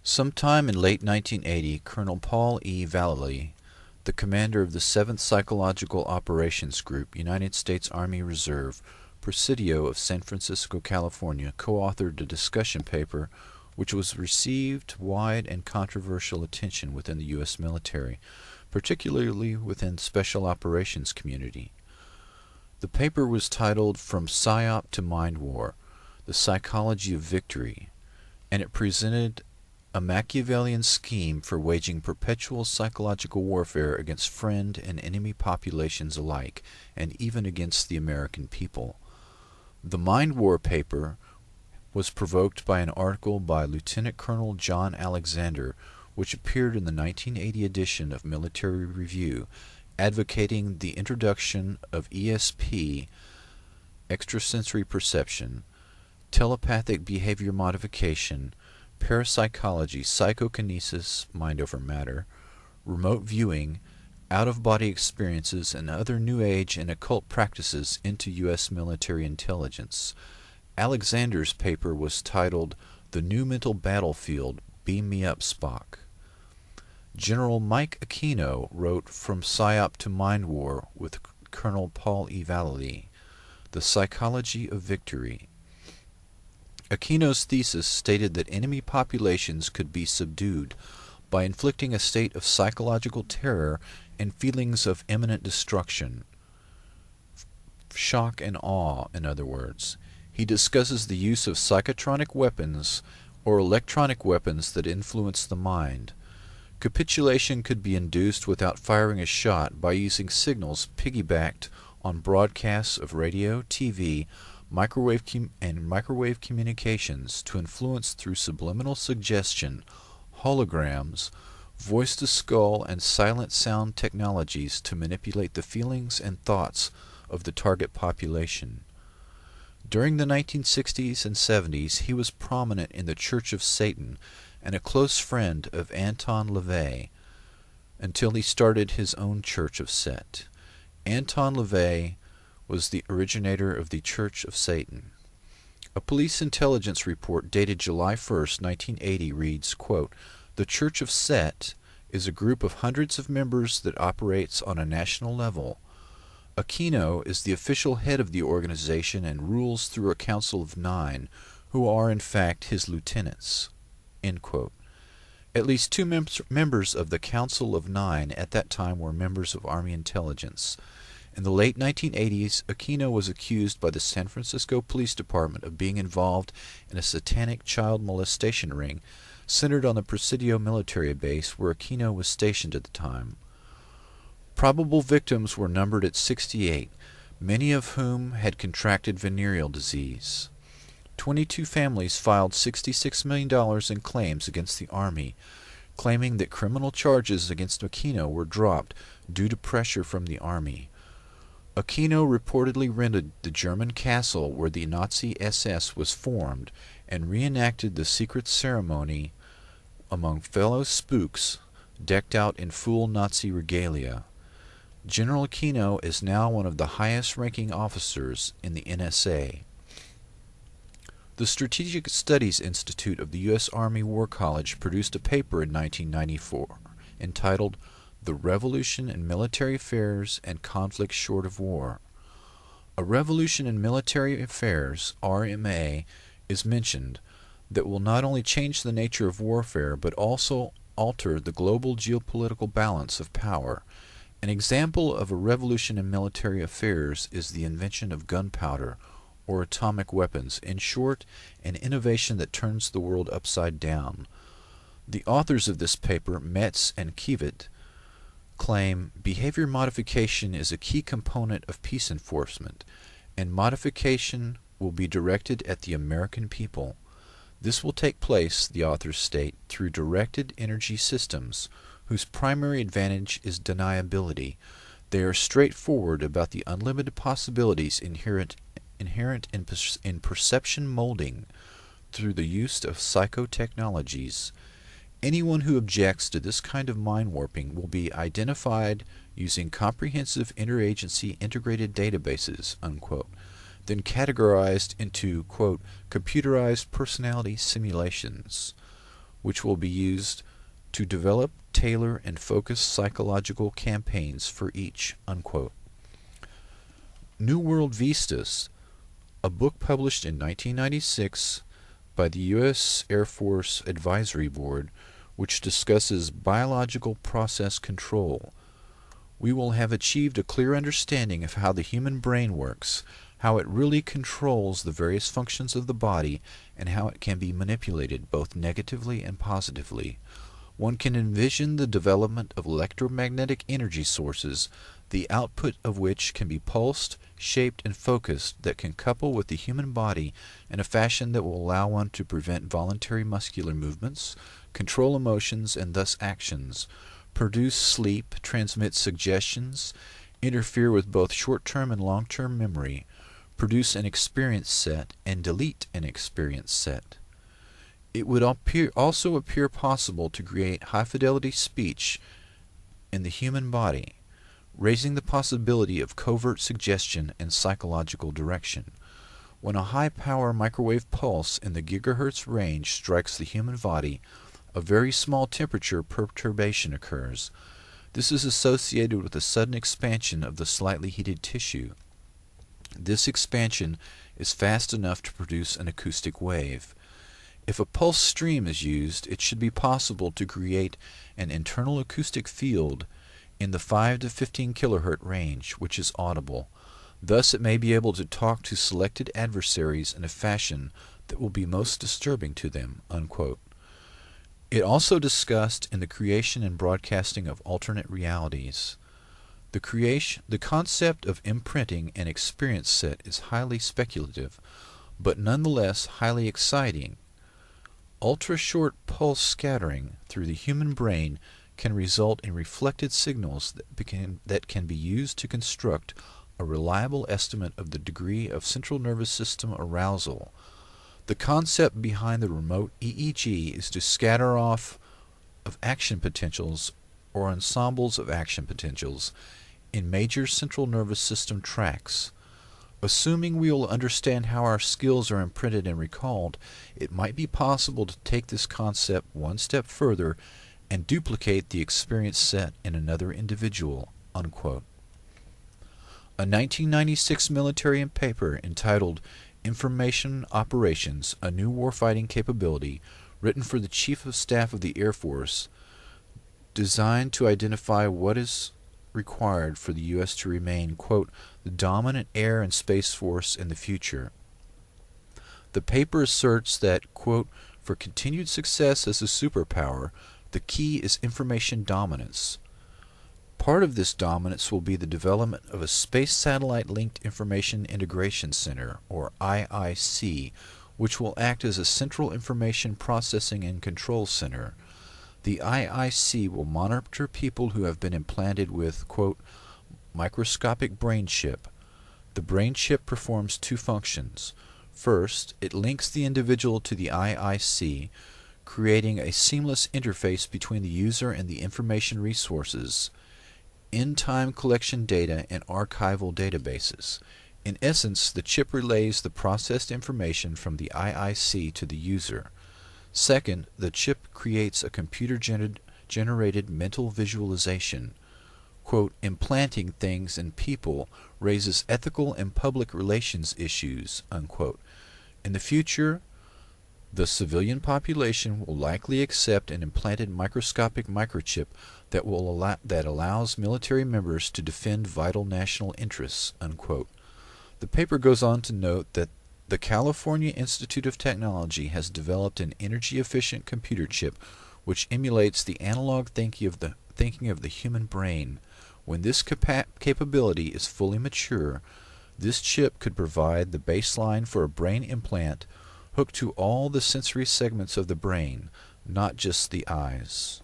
Sometime in late 1980, Colonel Paul E. Vallely, the commander of the 7th Psychological Operations Group, United States Army Reserve, Presidio of San Francisco, California, co-authored a discussion paper which was received wide and controversial attention within the U.S. military, particularly within Special Operations community. The paper was titled From PSYOP to Mind War, The Psychology of Victory, and it presented a Machiavellian scheme for waging perpetual psychological warfare against friend and enemy populations alike, and even against the American people. The Mind War paper was provoked by an article by Lieutenant Colonel John Alexander, which appeared in the 1980 edition of Military Review, advocating the introduction of ESP, extrasensory perception, telepathic behavior modification, parapsychology, psychokinesis, mind over matter, remote viewing, out-of-body experiences, and other New Age and occult practices into U.S. military intelligence. Alexander's paper was titled The New Mental Battlefield, Beam Me Up, Spock. General Mike Aquino wrote From PSYOP to Mind War with Colonel Paul E. Vallely, The Psychology of Victory. Aquino's thesis stated that enemy populations could be subdued by inflicting a state of psychological terror and feelings of imminent destruction. Shock and awe, in other words. He discusses the use of psychotronic weapons or electronic weapons that influence the mind. Capitulation could be induced without firing a shot by using signals piggybacked on broadcasts of radio, TV, microwave communications to influence through subliminal suggestion, holograms, voice-to-skull and silent sound technologies to manipulate the feelings and thoughts of the target population. During the 1960s and 70s, he was prominent in the Church of Satan and a close friend of Anton LaVey until he started his own Church of Set. Anton LaVey was the originator of the Church of Satan. A police intelligence report dated July 1, 1980 reads, quote, "The Church of Set is a group of hundreds of members that operates on a national level. Aquino is the official head of the organization and rules through a council of 9, who are in fact his lieutenants." End quote. At least 2 members of the Council of 9 at that time were members of Army intelligence. In the late 1980s, Aquino was accused by the San Francisco Police Department of being involved in a satanic child molestation ring centered on the Presidio military base where Aquino was stationed at the time. Probable victims were numbered at 68, many of whom had contracted venereal disease. 22 families filed $66 million in claims against the Army, claiming that criminal charges against Aquino were dropped due to pressure from the Army. Aquino reportedly rented the German castle where the Nazi SS was formed and reenacted the secret ceremony among fellow spooks decked out in full Nazi regalia. General Aquino is now one of the highest-ranking officers in the NSA. The Strategic Studies Institute of the U.S. Army War College produced a paper in 1994 entitled The Revolution in Military Affairs and Conflicts Short of War. A revolution in military affairs, RMA, is mentioned that will not only change the nature of warfare but also alter the global geopolitical balance of power. An example of a revolution in military affairs is the invention of gunpowder or atomic weapons, in short, an innovation that turns the world upside down. The authors of this paper, Metz and Kiewit, claim behavior modification is a key component of peace enforcement, and modification will be directed at the American people. This will take place, the authors state, through directed energy systems, whose primary advantage is deniability. They are straightforward about the unlimited possibilities inherent in perception molding through the use of psychotechnologies. Anyone who objects to this kind of mind warping will be identified using comprehensive interagency integrated databases, unquote, then categorized into, quote, computerized personality simulations. which will be used to develop, tailor, and focus psychological campaigns for each, unquote. New World Vistas, a book published in 1996 by the U.S. Air Force Advisory Board, which discusses biological process control. We will have achieved a clear understanding of how the human brain works, how it really controls the various functions of the body, and how it can be manipulated both negatively and positively. One can envision the development of electromagnetic energy sources, the output of which can be pulsed, shaped, and focused, that can couple with the human body in a fashion that will allow one to prevent voluntary muscular movements, control emotions and thus actions, produce sleep, transmit suggestions, interfere with both short-term and long-term memory, produce an experience set, and delete an experience set. It would also appear possible to create high-fidelity speech in the human body, raising the possibility of covert suggestion and psychological direction. When a high-power microwave pulse in the gigahertz range strikes the human body, a very small temperature perturbation occurs. This is associated with a sudden expansion of the slightly heated tissue. This expansion is fast enough to produce an acoustic wave. If a pulse stream is used, it should be possible to create an internal acoustic field in the 5 to 15 kilohertz range, which is audible. Thus it may be able to talk to selected adversaries in a fashion that will be most disturbing to them, unquote. It also discussed in the creation and broadcasting of alternate realities. The concept of imprinting an experience set is highly speculative, but nonetheless highly exciting. Ultra-short pulse scattering through the human brain can result in reflected signals that can be used to construct a reliable estimate of the degree of central nervous system arousal. The concept behind the remote EEG is to scatter off of action potentials or ensembles of action potentials in major central nervous system tracts. Assuming we will understand how our skills are imprinted and recalled, it might be possible to take this concept one step further and duplicate the experience set in another individual, unquote. A 1996 military paper entitled Information Operations, a New Warfighting Capability, written for the Chief of Staff of the Air Force, designed to identify what is required for the U.S. to remain, quote, the dominant air and space force in the future. The paper asserts that, quote, for continued success as a superpower, the key is information dominance. Part of this dominance will be the development of a Space Satellite Linked Information Integration Center, or IIC, which will act as a central information processing and control center. The IIC will monitor people who have been implanted with, quote, microscopic brain chip. The brain chip performs two functions. First, it links the individual to the IIC, creating a seamless interface between the user and the information resources, in-time collection data, and archival databases. In essence, the chip relays the processed information from the IIC to the user. Second, the chip creates a computer-generated mental visualization. Quote, implanting things in people raises ethical and public relations issues, unquote. In the future, the civilian population will likely accept an implanted microscopic microchip that allows military members to defend vital national interests, unquote. The paper goes on to note that the California Institute of Technology has developed an energy-efficient computer chip which emulates the analog thinking of the human brain. When this capability is fully mature, this chip could provide the baseline for a brain implant hooked to all the sensory segments of the brain, not just the eyes.